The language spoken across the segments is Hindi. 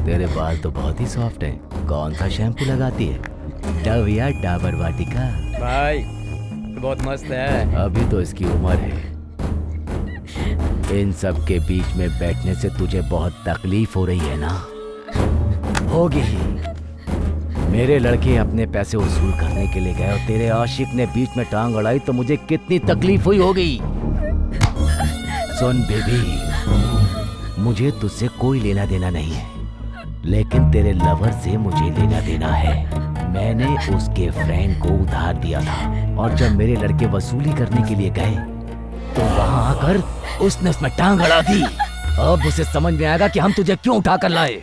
तेरे बाल तो बहुत ही सॉफ्ट हैं। कौन सा शैम्पू लगाती है? डव या डाबर वाटिका? भाई बहुत मस्त है। अभी तो इसकी उम्र है। इन सब के बीच में बैठने से तुझे बहुत तकलीफ हो रही है ना? होगी ही। मेरे लड़के अपने पैसे वसूल करने के लिए गए और तेरे आशिक ने बीच में टांग अड़ाई तो मुझे कितनी तकलीफ हुई होगी। सुन बेबी, मुझे तुझसे कोई लेना देना नहीं है, लेकिन तेरे लवर से मुझे लेना देना है। मैंने उसके फ्रेंड को उधार दिया था और जब मेरे लड़के वसूली करने के लिए गए तो वहां आकर उसने उसमें टांग अड़ा दी। अब उसे समझ में आएगा कि हम तुझे क्यों उठा कर लाए।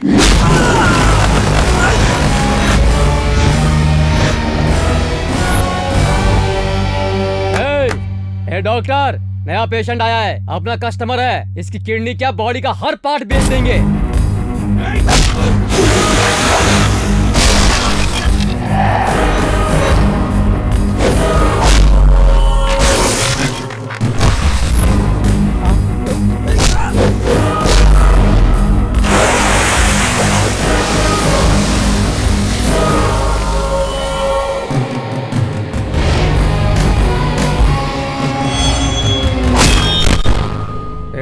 हे डॉक्टर, नया पेशेंट आया है, अपना कस्टमर है। इसकी किडनी क्या बॉडी का हर पार्ट बेच देंगे।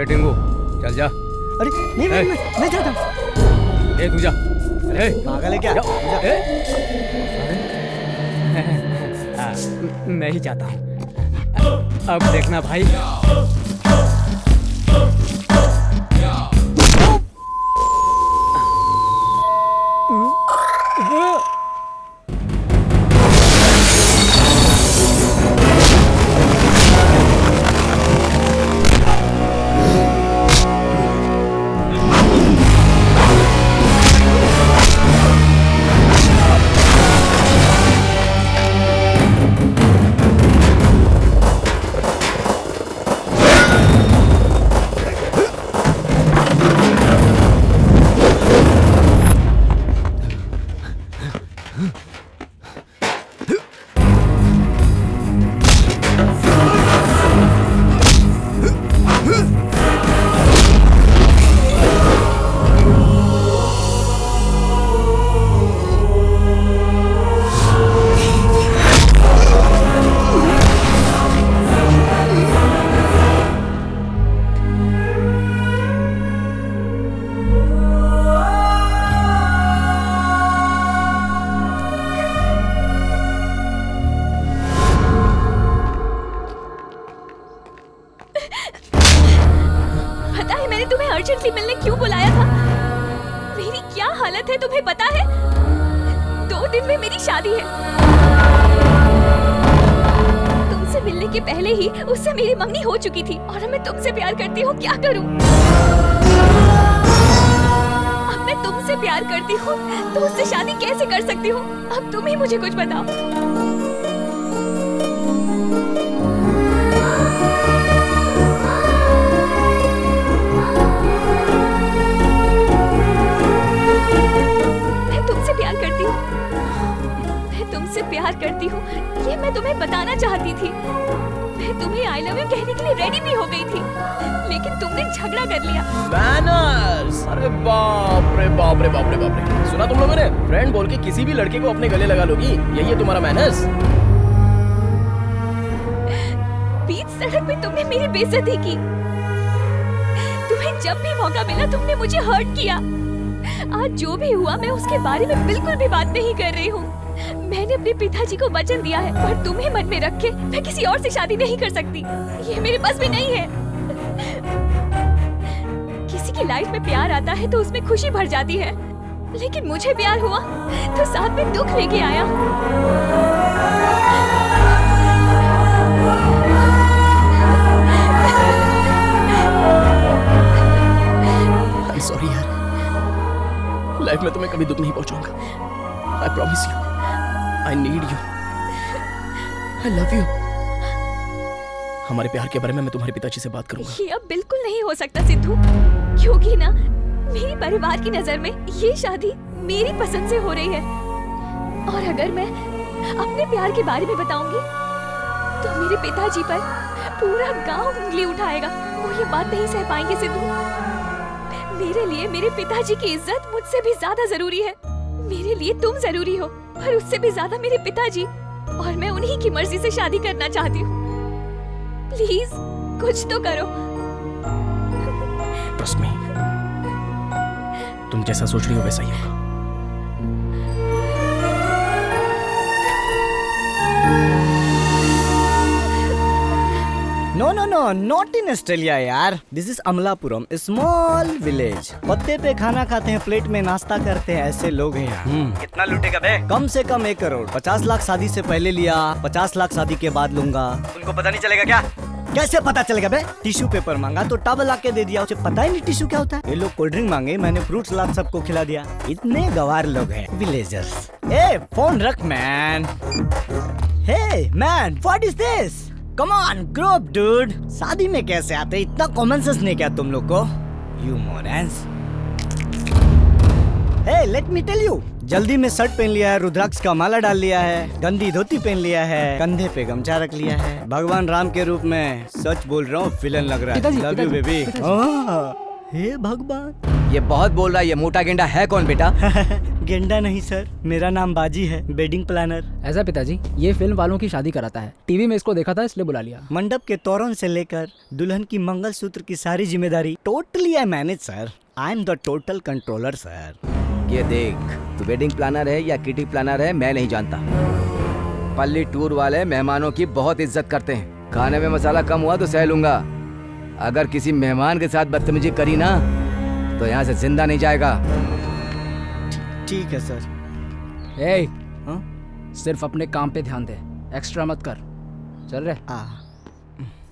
टिंगू चल जा। अरे नहीं मैं जाता हूँ। तू जा। अरे पागल है क्या? मैं ही जाता हूँ। अब देखना भाई। अर्जेंटली मिलने क्यों बुलाया था? मेरी क्या हालत है तुम्हें पता है? 2 दिन में मेरी शादी है। तुमसे मिलने के पहले ही उससे मेरी मंगनी हो चुकी थी और मैं तुमसे प्यार करती हूँ। क्या करूँ? अब मैं तुमसे प्यार करती हूँ तो उससे शादी कैसे कर सकती हूँ? अब तुम ही मुझे कुछ बताओ। तुमसे प्यार करती हूँ ये मैं तुम्हें बताना चाहती थी। मैं तुम्हें आई लव यू कहने के लिए रेडी भी हो गई थी, लेकिन तुमने झगड़ा कर लिया। मैनर्स! अरे बाप रे बाप रे बाप रे बाप रे! सुना तुम लोगों ने? फ्रेंड बोल के किसी भी लड़के को अपने गले लगा लोगी, यही है तुम्हारा मैनर्स? बीच सड़क पे तुमने मेरी बेइज्जती की। तुम्हें जब भी मौका मिला तुमने मुझे हर्ट किया। आज जो भी हुआ मैं उसके बारे में बिल्कुल भी बात नहीं कर रही हूँ। मैंने अपने पिताजी को वचन दिया है, पर तुम्हें मन में रख के मैं किसी और से शादी नहीं कर सकती। ये मेरे बस में नहीं है। किसी की लाइफ में प्यार आता है तो उसमें खुशी भर जाती है, लेकिन मुझे प्यार हुआ तो साथ में दुख लेके आया। I'm sorry यार, लाइफ में तुम्हें कभी दुख नहीं पहुंचाऊंगा। I promise you. I need you. I love you. हमारे प्यार के बारे में मैं तुम्हारे पिताजी से बात करूंगा। ये अब बिल्कुल नहीं हो सकता सिद्धू, क्योंकि ना मेरी परिवार की नजर में ये शादी मेरी पसंद से हो रही है, और अगर मैं अपने प्यार के बारे में बताऊंगी तो मेरे पिताजी पर पूरा गांव उंगली उठाएगा। वो ये बात नहीं सह पाएंगे सिद्धू। मेरे लिए मेरे पिताजी की इज्जत मुझसे भी ज्यादा जरूरी है। मेरे लिए तुम जरूरी हो, पर उससे भी ज्यादा मेरे पिताजी, और मैं उन्हीं की मर्जी से शादी करना चाहती हूँ। प्लीज कुछ तो करो। ट्रस्ट मी, तुम जैसा सोच रही हो वैसा ही होगा। No no no, not in Australia यार। This is Amalapuram, small village. पत्ते पे खाना खाते हैं, प्लेट में नाश्ता करते हैं, ऐसे लोग हैं यहाँ। कितना लूटेगा बे? कम से कम 1 करोड़। 50 लाख शादी से पहले लिया, 50 लाख शादी के बाद लूंगा। तुमको पता नहीं चलेगा क्या? कैसे पता चलेगा बे? टिश्यू पेपर मांगा तो टब ला के दे दिया, उसे पता ही नहीं टिश्यू क्या होता है। ये लोग कोल्ड ड्रिंक मांगे, मैंने फ्रूट सलाद सबको खिला दिया। इतने गवार लोग हैं विलेजर्स। ए फोन रख man. Hey man, what is this? Come on grow up dude. शादी में कैसे आते? इतना कॉमन सेंस नहीं क्या तुम लोग को? You morons. Hey let me tell you, जल्दी में शर्ट पहन लिया है, रुद्राक्ष का माला डाल लिया है, गंदी धोती पहन लिया है, कंधे पे गमछा रख लिया है। भगवान राम के रूप में सच बोल रहा हूँ, विलन लग रहा है। Love you baby. हे भगवान। ये बहुत बोल रहा है, ये मोटा गेंडा है कौन बेटा? गेंडा नहीं सर, मेरा नाम बाजी है, वेडिंग प्लानर। ऐसा पिताजी, ये फिल्म वालों की शादी कराता है। टीवी में इसको देखा था इसलिए बुला लिया। मंडप के तोरण से लेकर दुल्हन की मंगलसूत्र की सारी जिम्मेदारी totally I manage sir. I am the total controller sir. ये देख, तू वेडिंग प्लानर है या किटी प्लानर है मैं नहीं जानता। पल्ली टूर वाले मेहमानों की बहुत इज्जत करते हैं। खाने में मसाला कम हुआ तो सह लूंगा, अगर किसी मेहमान के साथ बदतमीजी करी ना तो यहाँ से जिंदा नहीं जाएगा। ठीक है सर। ए, हाँ? सिर्फ अपने काम पे ध्यान दे, एक्स्ट्रा मत कर। चल रहे।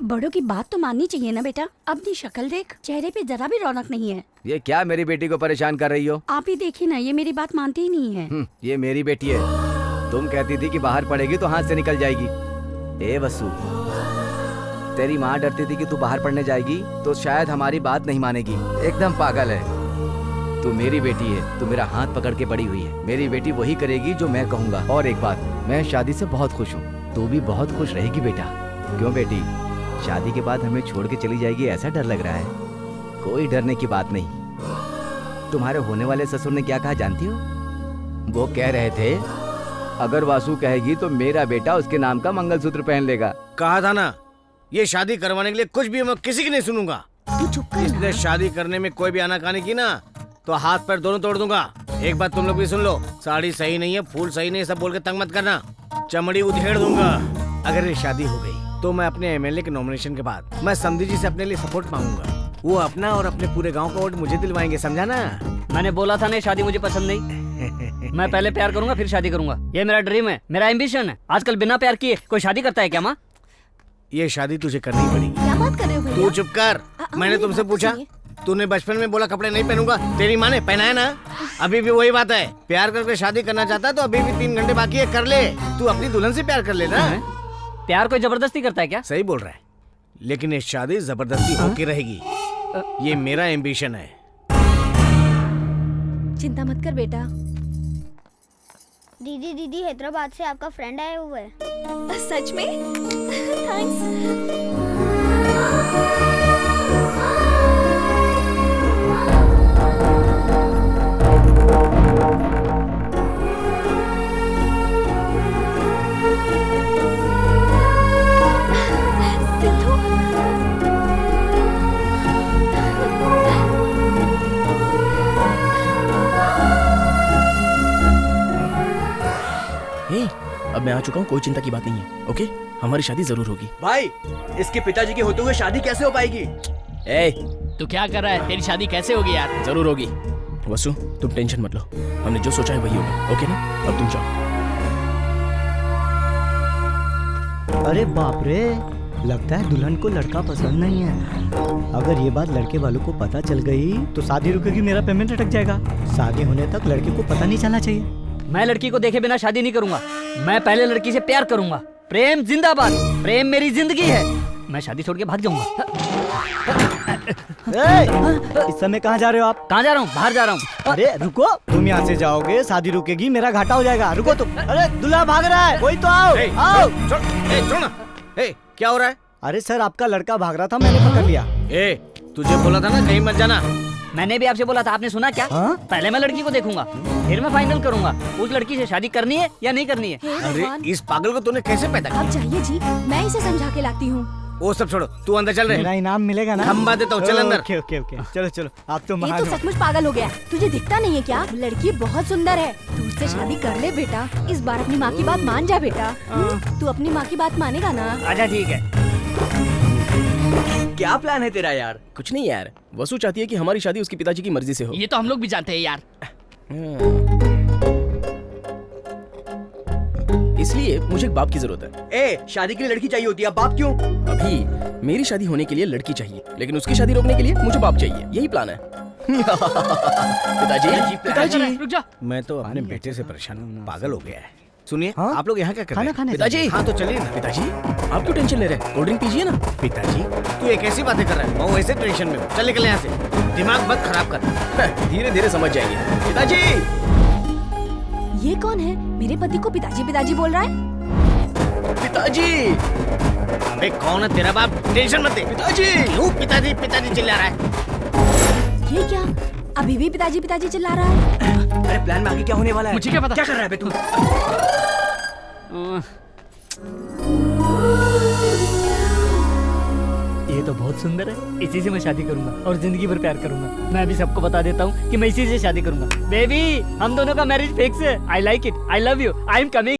बड़ों की बात तो माननी चाहिए ना बेटा। अपनी शक्ल देख, चेहरे पे जरा भी रौनक नहीं है। ये क्या मेरी बेटी को परेशान कर रही हो? आप ही देखिए ना, ये मेरी बात मानती ही नहीं है। ये मेरी बेटी है। तुम कहती थी कि बाहर पढ़ेगी तो हाथ से निकल जाएगी। ए वसु, तेरी माँ डरती थी कि तू बाहर पढ़ने जाएगी तो शायद हमारी बात नहीं मानेगी। एकदम पागल है। तू मेरी बेटी है, तू मेरा हाथ पकड़ के बड़ी हुई है। मेरी बेटी वही करेगी जो मैं कहूँगा। और एक बात, मैं शादी से बहुत खुश हूँ, तू भी बहुत खुश रहेगी बेटा। क्यों बेटी, शादी के बाद हमें छोड़ के चली जाएगी ऐसा डर लग रहा है? कोई डरने की बात नहीं। तुम्हारे होने वाले ससुर ने क्या कहा जानती हो? वो कह रहे थे अगर वासु कहेगी तो मेरा बेटा उसके नाम का मंगलसूत्र पहन लेगा। कहा था ना, ये शादी करवाने के लिए कुछ भी मैं किसी की नहीं सुनूंगा। तू चुप कर इसलिए शादी करने में कोई भी आनाकानी की ना तो हाथ पैर दोनों तोड़ दूंगा। एक बात तुम लोग भी सुन लो, साड़ी सही नहीं है, फूल सही नहीं है, सब बोल के तंग मत करना, चमड़ी उधेड़ दूंगा। अगर ये शादी हो गई तो मैं अपने एमएलए के नॉमिनेशन के बाद मैं समधी जी से अपने लिए सपोर्ट मांगूंगा। वो अपना और अपने पूरे गांव का वोट मुझे दिलवाएंगे, समझा ना? मैंने बोला था ना शादी मुझे पसंद नहीं। मैं पहले प्यार करूंगा फिर शादी करूंगा। ये मेरा ड्रीम है, मेरा एम्बिशन है। आजकल बिना प्यार किए कोई शादी करता है क्या माँ? ये शादी तुझे करनी ही पड़ेगी। क्या बात कर रहे हो भैया? तू चुप कर। मैंने मेरी तुमसे बात पूछा, सुनिए। तूने बचपन में बोला कपड़े नहीं पहनूंगा, तेरी माँ ने पहनाया ना। अभी भी वही बात है, प्यार करके शादी करना चाहता है तो अभी भी 3 घंटे बाकी है, कर ले। तू अपनी दुल्हन से प्यार कर लेना। प्यार कोई जबरदस्ती करता है क्या? सही बोल रहा है, लेकिन ये शादी जबरदस्ती होके रहेगी। ये मेरा एम्बिशन है। चिंता मत कर बेटा। दीदी हैदराबाद से आपका फ्रेंड आया हुआ है। सच में? थैंक्स। अब मैं आ चुका हूँ, कोई चिंता की बात नहीं है। ओके, हमारी शादी जरूर होगी। भाई, इसके पिताजी के होते हुए शादी कैसे हो पाएगी? ए, तू क्या कर रहा है? तेरी शादी कैसे होगी यार? जरूर होगी। वसु, तुम टेंशन मत लो, हमने जो सोचा है वही होगा। ओके ना? अब तुम जाओ। अरे बाप रे, लगता है दुल्हन को लड़का पसंद नहीं है। अगर ये बात लड़के वालों को पता चल गई तो शादी रुकेगी, मेरा पेमेंट अटक जाएगा। शादी होने तक लड़के को पता नहीं चलना चाहिए। मैं लड़की को देखे बिना शादी नहीं करूंगा। मैं पहले लड़की से प्यार करूंगा। प्रेम जिंदाबाद, प्रेम मेरी जिंदगी है। मैं शादी छोड़ के भाग जाऊंगा। इस समय कहाँ जा रहे हो आप? कहाँ जा रहा हूँ? बाहर जा रहा हूँ। अरे रुको, तुम यहाँ से जाओगे शादी रुकेगी, मेरा घाटा हो जाएगा। रुको तुम। अरे दूल्हा भाग रहा है, कोई तो आओ। आओ। छोड़ ना। क्या हो रहा है? अरे सर, आपका लड़का भाग रहा था, मैंने पकड़ लिया। तुझे बोला था ना कहीं मत जाना। मैंने भी आपसे बोला था, आपने सुना क्या? पहले मैं लड़की को देखूंगा, फिर मैं फाइनल करूंगा उस लड़की से शादी करनी है या नहीं करनी है। हे अरे भगवान, इस पागल को तूने कैसे पैदा किया? आप जाइए जी, मैं इसे समझा के लाती हूँ। वो सब छोड़ो, तू अंदर चल मेरा रहे। इनाम मिलेगा ना? खंबा देता हूँ, चल अंदर। ओके ओके ओके, चलो चलो, आप तो ये महान तो हो। सचमुच पागल हो गया। तुझे दिखता नहीं है क्या? लड़की बहुत सुंदर है, तू उससे शादी कर ले बेटा। इस बार अपनी माँ की बात मान जा बेटा। तू अपनी माँ की बात मानेगा ना? अच्छा ठीक है। क्या प्लान है तेरा यार? कुछ नहीं यार, वसु चाहती है कि हमारी शादी उसके पिताजी की मर्जी से हो। ये तो हम लोग भी जानते हैं यार। इसलिए मुझे एक बाप की जरूरत है। ए, शादी के लिए लड़की चाहिए होती है, अब बाप क्यों? अभी मेरी शादी होने के लिए लड़की चाहिए, लेकिन उसकी शादी रोकने के लिए मुझे बाप चाहिए। यही प्लान है। पिताजी रुक जा। मैं तो अपने बेटे से परेशान हूँ, पागल हो गया है। सुनिए, आप लोग यहाँ क्या कर रहे खाना हैं? खाने पिताजी। हाँ तो चलिए ना। पिताजी आप क्यों टेंशन ले रहे हैं? कोल्ड ड्रिंक पीजिए ना। पिताजी तू एक ऐसी बातें कर रहा है, मैं वैसे टेंशन में हूँ। चल निकल यहाँ से, दिमाग मत खराब कर। धीरे धीरे समझ जाएंगे। पिताजी ये कौन है? मेरे पति को पिताजी पिताजी बोल रहा है। पिताजी अबे कौन है तेरा बाप? टेंशन मत ले। पिताजी क्यों पिताजी पिताजी चिल्ला रहा है? ये क्या? अभी भी पिताजी पिताजी चिल्ला रहा है। अरे प्लान में आगे क्या होने वाला है? मुझे क्या पता? क्या कर रहा है बे तू? ये तो बहुत सुंदर है, इसी से मैं शादी करूंगा और जिंदगी भर प्यार करूंगा। मैं अभी सबको बता देता हूँ कि मैं इसी से शादी करूंगा। बेबी, हम दोनों का मैरिज फिक्स है। I like it, I love you, I am coming.